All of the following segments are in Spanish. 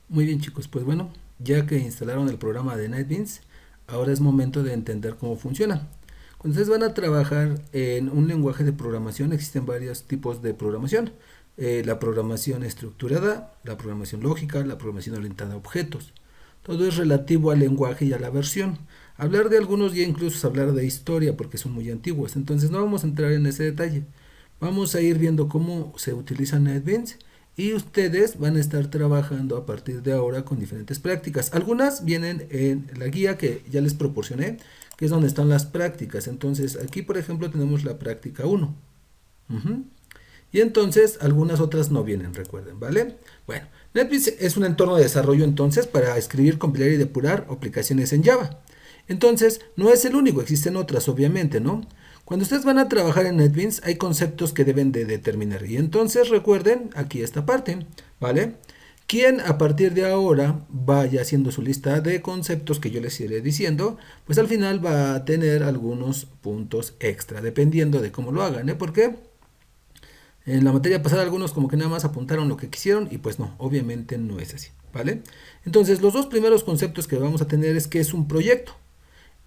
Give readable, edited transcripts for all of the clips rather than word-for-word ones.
Muy bien chicos, pues bueno, ya que instalaron el programa de NetBeans, ahora es momento de entender cómo funciona. Cuando ustedes van a trabajar en un lenguaje de programación, existen varios tipos de programación. La programación estructurada, la programación lógica, la programación orientada a objetos. Todo es relativo al lenguaje y a la versión. Hablar de algunos ya incluso es hablar de historia porque son muy antiguos, entonces no vamos a entrar en ese detalle. Vamos a ir viendo cómo se utiliza NetBeans y ustedes van a estar trabajando a partir de ahora con diferentes prácticas. Algunas vienen en la guía que ya les proporcioné, que es donde están las prácticas. Entonces aquí por ejemplo tenemos la práctica 1. Ujú. Y entonces algunas otras no vienen, recuerden, ¿vale? Bueno, NetBeans es un entorno de desarrollo entonces para escribir, compilar y depurar aplicaciones en Java. Entonces, no es el único, existen otras obviamente, ¿no? Cuando ustedes van a trabajar en NetBeans hay conceptos que deben de determinar. Y entonces recuerden aquí esta parte, ¿vale? Quien a partir de ahora vaya haciendo su lista de conceptos que yo les iré diciendo, pues al final va a tener algunos puntos extra, dependiendo de cómo lo hagan, ¿eh? ¿Por qué? En la materia pasada algunos como que nada más apuntaron lo que quisieron y pues no, obviamente no es así, ¿vale? Entonces los dos primeros conceptos que vamos a tener es que es un proyecto.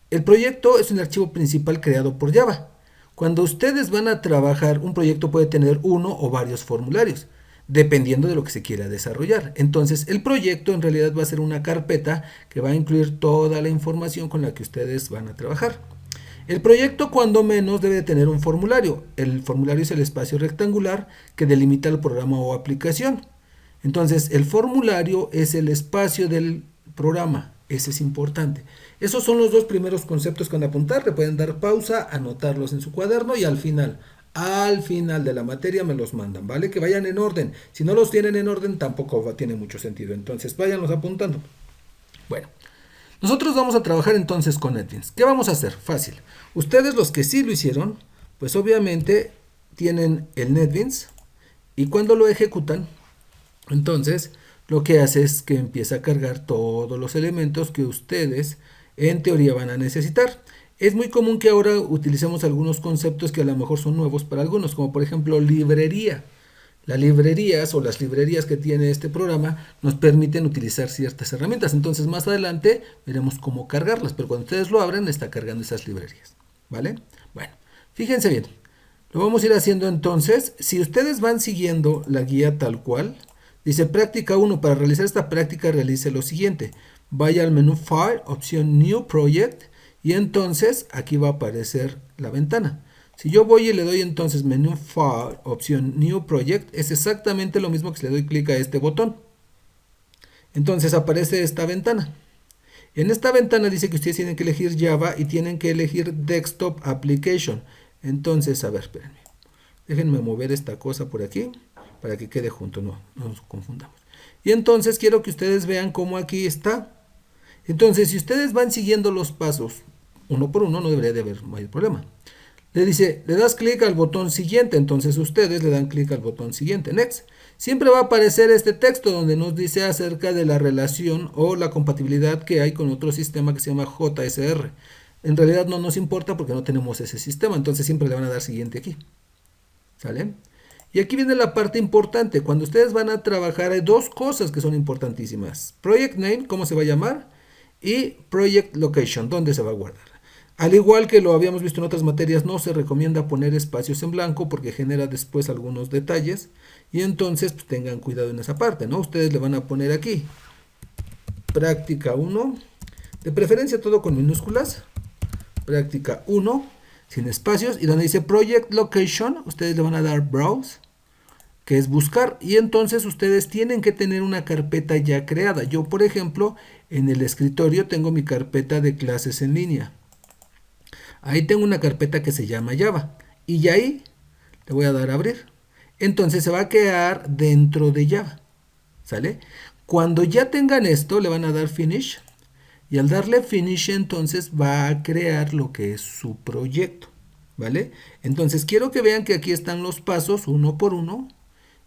El proyecto es un archivo principal creado por Java. Cuando ustedes van a trabajar, un proyecto puede tener uno o varios formularios, dependiendo de lo que se quiera desarrollar. Entonces, el proyecto en realidad va a ser una carpeta que va a incluir toda la información con la que ustedes van a trabajar. El proyecto, cuando menos, debe tener un formulario. El formulario es el espacio rectangular que delimita el programa o aplicación. Entonces, el formulario es el espacio del programa. Ese es importante. Esos son los dos primeros conceptos que van a apuntar. Le pueden dar pausa, anotarlos en su cuaderno y al final de la materia me los mandan, ¿vale? Que vayan en orden. Si no los tienen en orden, tampoco tiene mucho sentido. Entonces, váyanlos apuntando. Bueno, nosotros vamos a trabajar entonces con NetBeans. ¿Qué vamos a hacer? Fácil. Ustedes los que sí lo hicieron, pues obviamente tienen el NetBeans y cuando lo ejecutan, entonces lo que hace es que empieza a cargar todos los elementos que ustedes en teoría van a necesitar. Es muy común que ahora utilicemos algunos conceptos que a lo mejor son nuevos para algunos, como por ejemplo librería. Las librerías o las librerías que tiene este programa nos permiten utilizar ciertas herramientas. Entonces más adelante veremos cómo cargarlas, pero cuando ustedes lo abren está cargando esas librerías. ¿Vale? Bueno, fíjense bien. Lo vamos a ir haciendo entonces. Si ustedes van siguiendo la guía tal cual, dice práctica 1. Para realizar esta práctica realice lo siguiente. Vaya al menú File, opción New Project y entonces aquí va a aparecer la ventana. Si yo voy y le doy entonces menú File, opción New Project, es exactamente lo mismo que si le doy clic a este botón. Entonces aparece esta ventana. En esta ventana dice que ustedes tienen que elegir Java y tienen que elegir Desktop Application. Entonces, a ver, espérenme. Déjenme mover esta cosa por aquí para que quede junto, no nos confundamos. Y entonces quiero que ustedes vean cómo aquí está. Entonces, si ustedes van siguiendo los pasos uno por uno, no debería de haber mayor problema. Le dice, le das clic al botón siguiente, entonces ustedes le dan clic al botón siguiente, next. Siempre va a aparecer este texto donde nos dice acerca de la relación o la compatibilidad que hay con otro sistema que se llama JSR. En realidad no nos importa porque no tenemos ese sistema, entonces siempre le van a dar siguiente aquí. ¿Sale? Y aquí viene la parte importante. Cuando ustedes van a trabajar hay dos cosas que son importantísimas. Project Name, cómo se va a llamar, y Project Location, dónde se va a guardar. Al igual que lo habíamos visto en otras materias, no se recomienda poner espacios en blanco porque genera después algunos detalles y entonces pues, tengan cuidado en esa parte, ¿no? Ustedes le van a poner aquí práctica 1, de preferencia todo con minúsculas, práctica 1, sin espacios, y donde dice Project Location, ustedes le van a dar Browse, que es buscar, y entonces ustedes tienen que tener una carpeta ya creada. Yo, por ejemplo, en el escritorio tengo mi carpeta de clases en línea. Ahí tengo una carpeta que se llama Java. Y ya ahí le voy a dar a abrir. Entonces se va a quedar dentro de Java. ¿Sale? Cuando ya tengan esto, le van a dar Finish. Y al darle Finish, entonces va a crear lo que es su proyecto. ¿Vale? Entonces quiero que vean que aquí están los pasos uno por uno.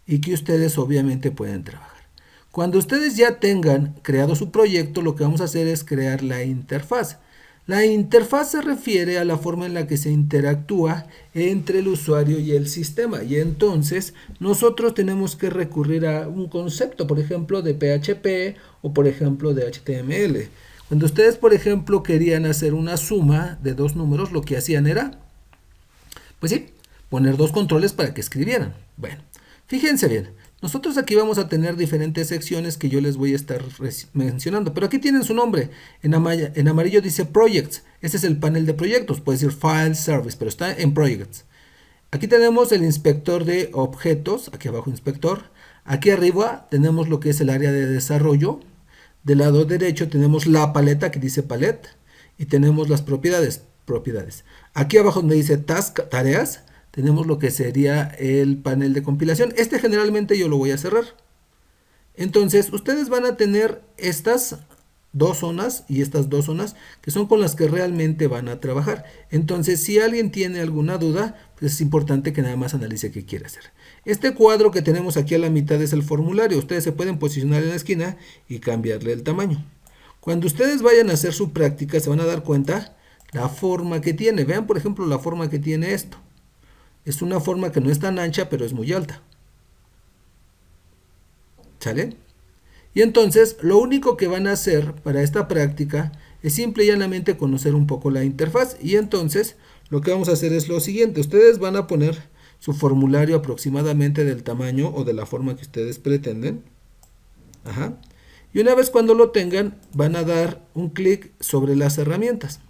Y que ustedes obviamente pueden trabajar. Cuando ustedes ya tengan creado su proyecto, lo que vamos a hacer es crear la interfaz. La interfaz se refiere a la forma en la que se interactúa entre el usuario y el sistema, y entonces nosotros tenemos que recurrir a un concepto, por ejemplo, de PHP o por ejemplo de HTML. Cuando ustedes, por ejemplo, querían hacer una suma de dos números, lo que hacían era, pues sí, poner dos controles para que escribieran. Bueno, fíjense bien, nosotros aquí vamos a tener diferentes secciones que yo les voy a estar mencionando, pero aquí tienen su nombre. En amarillo dice Projects, este es el panel de proyectos, puede decir File Service, pero está en Projects. Aquí tenemos el inspector de objetos, aquí abajo inspector. Aquí arriba tenemos lo que es el área de desarrollo. Del lado derecho tenemos la paleta que dice palette y tenemos las propiedades. Aquí abajo donde dice task, tareas, tenemos lo que sería el panel de compilación. Este generalmente yo lo voy a cerrar. Entonces ustedes van a tener estas dos zonas y estas dos zonas que son con las que realmente van a trabajar. Entonces si alguien tiene alguna duda, pues es importante que nada más analice qué quiere hacer. Este cuadro que tenemos aquí a la mitad es el formulario. Ustedes se pueden posicionar en la esquina y cambiarle el tamaño. Cuando ustedes vayan a hacer su práctica se van a dar cuenta la forma que tiene. Vean por ejemplo la forma que tiene esto. Es una forma que no es tan ancha, pero es muy alta. ¿Sale? Y entonces, lo único que van a hacer para esta práctica es simple y llanamente conocer un poco la interfaz. Y entonces, lo que vamos a hacer es lo siguiente. Ustedes van a poner su formulario aproximadamente del tamaño o de la forma que ustedes pretenden. Ajá. Y una vez cuando lo tengan, van a dar un clic sobre las herramientas.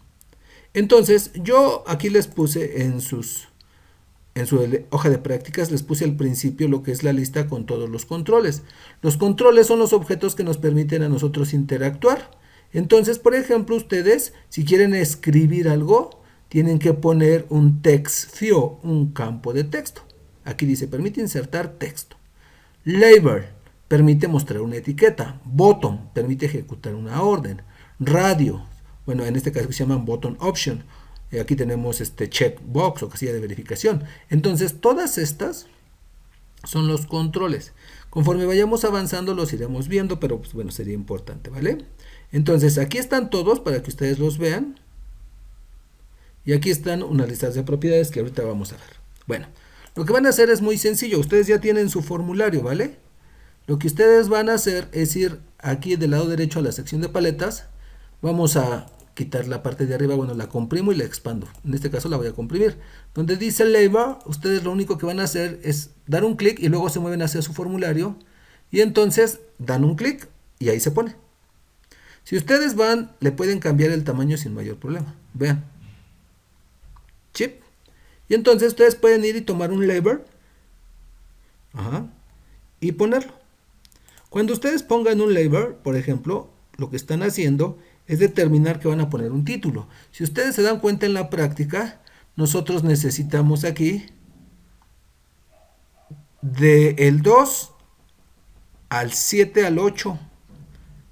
Entonces, yo aquí les puse en su hoja de prácticas les puse al principio lo que es la lista con todos los controles. Los controles son los objetos que nos permiten a nosotros interactuar. Entonces, por ejemplo, ustedes, si quieren escribir algo, tienen que poner un text field, un campo de texto. Aquí dice, permite insertar texto. Label, permite mostrar una etiqueta. Button, permite ejecutar una orden. Radio, bueno, en este caso se llaman button option. Aquí tenemos este checkbox o casilla de verificación. Entonces, todas estas son los controles. Conforme vayamos avanzando los iremos viendo, pero pues bueno, sería importante, ¿vale? Entonces, aquí están todos para que ustedes los vean. Y aquí están unas listas de propiedades que ahorita vamos a ver. Bueno, lo que van a hacer es muy sencillo. Ustedes ya tienen su formulario, ¿vale? Lo que ustedes van a hacer es ir aquí del lado derecho a la sección de paletas. Vamos a quitar la parte de arriba, bueno, la comprimo y la expando. En este caso la voy a comprimir. Donde dice Label, ustedes lo único que van a hacer es dar un clic y luego se mueven hacia su formulario. Y entonces dan un clic y ahí se pone. Si ustedes van, le pueden cambiar el tamaño sin mayor problema. Vean. Chip. Y entonces ustedes pueden ir y tomar un label. Ajá, y ponerlo. Cuando ustedes pongan un label, por ejemplo, lo que están haciendo es determinar que van a poner un título. Si ustedes se dan cuenta en la práctica, nosotros necesitamos aquí del 2 al 7 al 8.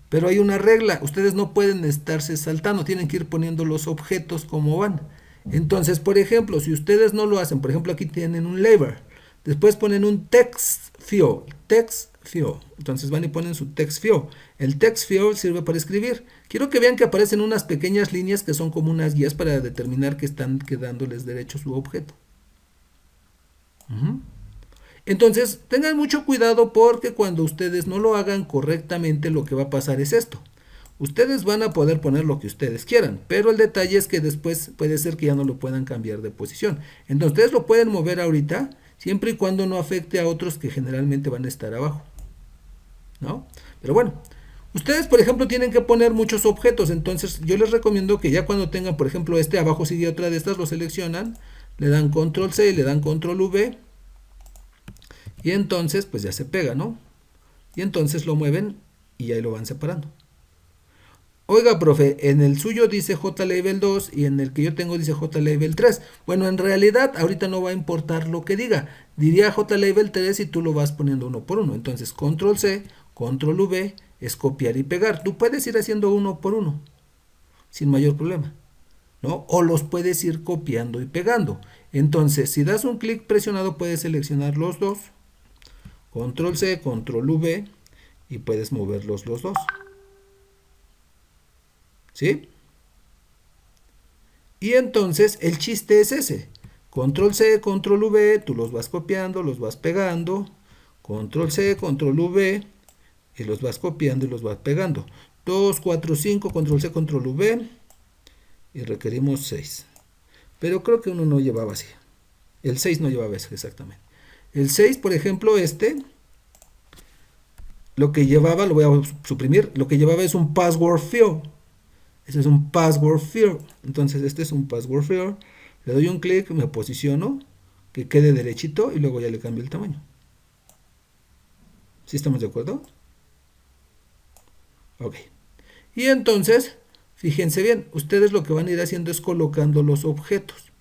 Pero hay una regla, ustedes no pueden estarse saltando, tienen que ir poniendo los objetos como van. Entonces, por ejemplo, si ustedes no lo hacen, por ejemplo, aquí tienen un label, después ponen un text field, entonces van y ponen su text field. El text field sirve para escribir. Quiero que vean que aparecen unas pequeñas líneas que son como unas guías para determinar que están quedándoles derecho su objeto. Entonces, tengan mucho cuidado porque cuando ustedes no lo hagan correctamente, lo que va a pasar es esto. Ustedes van a poder poner lo que ustedes quieran, pero el detalle es que después puede ser que ya no lo puedan cambiar de posición. Entonces, ustedes lo pueden mover ahorita, siempre y cuando no afecte a otros que generalmente van a estar abajo, ¿no? Pero bueno, ustedes, por ejemplo, tienen que poner muchos objetos. Entonces, yo les recomiendo que ya cuando tengan, por ejemplo, este abajo sigue otra de estas, lo seleccionan, le dan control C y le dan control V. Y entonces, pues ya se pega, ¿no? Y entonces lo mueven y ahí lo van separando. Oiga, profe, en el suyo dice JLabel 2 y en el que yo tengo dice JLabel 3. Bueno, en realidad ahorita no va a importar lo que diga. Diría JLabel 3 y tú lo vas poniendo uno por uno. Entonces, control C, control V es copiar y pegar. Tú puedes ir haciendo uno por uno, sin mayor problema, ¿no? O los puedes ir copiando y pegando. Entonces, si das un clic presionado, puedes seleccionar los dos. Control C, control V y puedes moverlos los dos. ¿Sí? Y entonces el chiste es ese. Control C, control V, tú los vas copiando, los vas pegando. Control C, control V, y los vas copiando y los vas pegando. 2, 4, 5, control C, control V, y requerimos 6. Pero creo que uno no llevaba así. El 6 no llevaba eso, exactamente. El 6, por ejemplo, lo que llevaba, lo voy a suprimir, lo que llevaba es un password field. Este es un password field. Entonces este es un password field. Le doy un clic, me posiciono, que quede derechito y luego ya le cambio el tamaño. ¿Sí estamos de acuerdo? Ok. Y entonces, fíjense bien, ustedes lo que van a ir haciendo es colocando los objetos.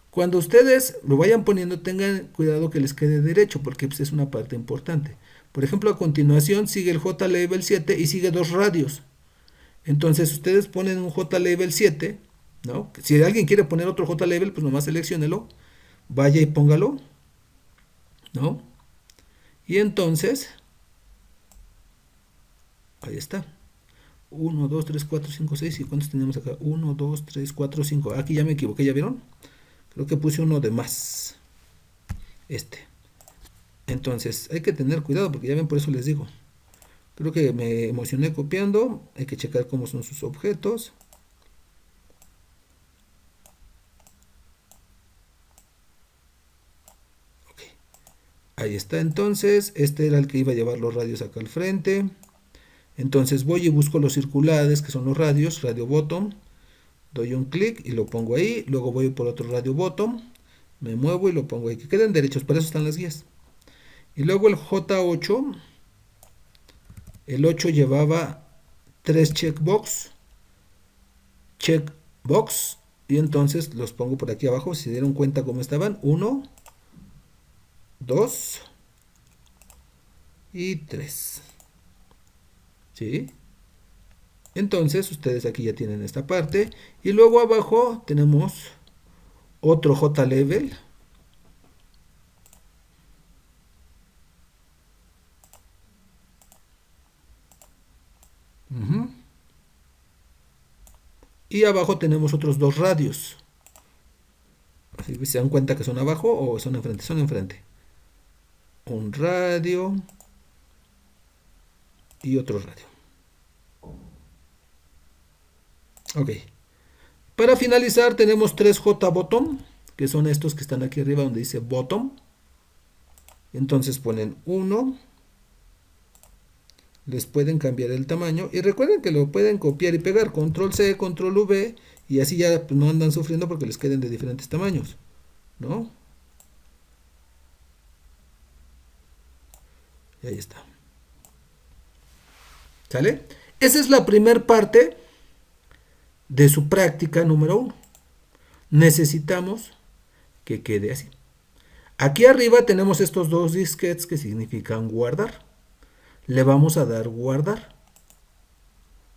Cuando ustedes lo vayan poniendo, tengan cuidado que les quede derecho, porque pues, es una parte importante. Por ejemplo, a continuación sigue el JLabel 7 y sigue dos radios. Entonces ustedes ponen un JLabel 7, ¿no? Si alguien quiere poner otro JLabel, pues nomás selecciónelo, vaya y póngalo, ¿no? Y entonces, ahí está. 1, 2, 3, 4, 5, 6. ¿Y cuántos tenemos acá? 1, 2, 3, 4, 5. Aquí ya me equivoqué, ¿ya vieron? Creo que puse uno de más. Entonces, hay que tener cuidado porque ya ven, por eso les digo. Creo que me emocioné copiando. Hay que checar cómo son sus objetos. Ok. Ahí está entonces. Este era el que iba a llevar los radios acá al frente. Entonces voy y busco los circulares, que son los radios, radio bottom. Doy un clic y lo pongo ahí. Luego voy por otro radio bottom. Me muevo y lo pongo ahí. Que queden derechos, para eso están las guías. Y luego el J8. El 8 llevaba 3 checkbox. Checkbox. Y entonces los pongo por aquí abajo. Si se dieron cuenta cómo estaban. 1, 2 y 3. ¿Sí? Entonces ustedes aquí ya tienen esta parte. Y luego abajo tenemos otro JLabel. Y abajo tenemos otros dos radios. Así que se dan cuenta que son abajo o son enfrente. Son enfrente. Un radio y otro radio. Ok. Para finalizar tenemos 3 JBottom, que son estos que están aquí arriba donde dice bottom. Entonces ponen 1. Les pueden cambiar el tamaño. Y recuerden que lo pueden copiar y pegar. Control C, Control V. Y así ya pues, no andan sufriendo porque les queden de diferentes tamaños. ¿No? Y ahí está. ¿Sale? Esa es la primera parte de su práctica número 1. Necesitamos que quede así. Aquí arriba tenemos estos dos disquetes que significan guardar. Le vamos a dar guardar.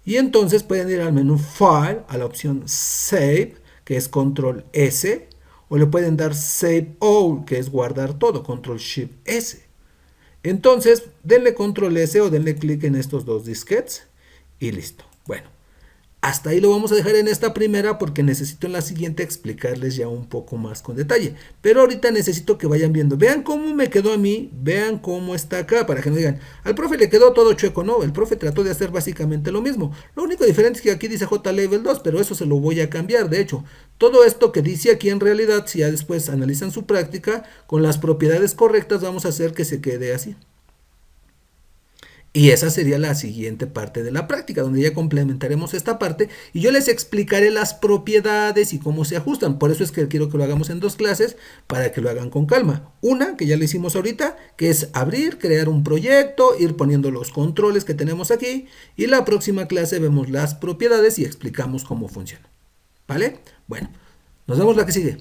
Y entonces pueden ir al menú File, a la opción Save, que es Control S, o le pueden dar Save All, que es guardar todo, Control Shift S. Entonces, denle Control S o denle clic en estos dos disquetes y listo. Bueno, hasta ahí lo vamos a dejar en esta primera porque necesito en la siguiente explicarles ya un poco más con detalle. Pero ahorita necesito que vayan viendo. Vean cómo me quedó a mí, vean cómo está acá, para que no digan, al profe le quedó todo chueco. No, el profe trató de hacer básicamente lo mismo. Lo único diferente es que aquí dice JLabel 2, pero eso se lo voy a cambiar. De hecho, todo esto que dice aquí en realidad, si ya después analizan su práctica, con las propiedades correctas vamos a hacer que se quede así. Y esa sería la siguiente parte de la práctica, donde ya complementaremos esta parte y yo les explicaré las propiedades y cómo se ajustan. Por eso es que quiero que lo hagamos en 2 clases, para que lo hagan con calma. Una, que ya lo hicimos ahorita, que es abrir, crear un proyecto, ir poniendo los controles que tenemos aquí. Y la próxima clase vemos las propiedades y explicamos cómo funciona. ¿Vale? Bueno, nos vemos la que sigue.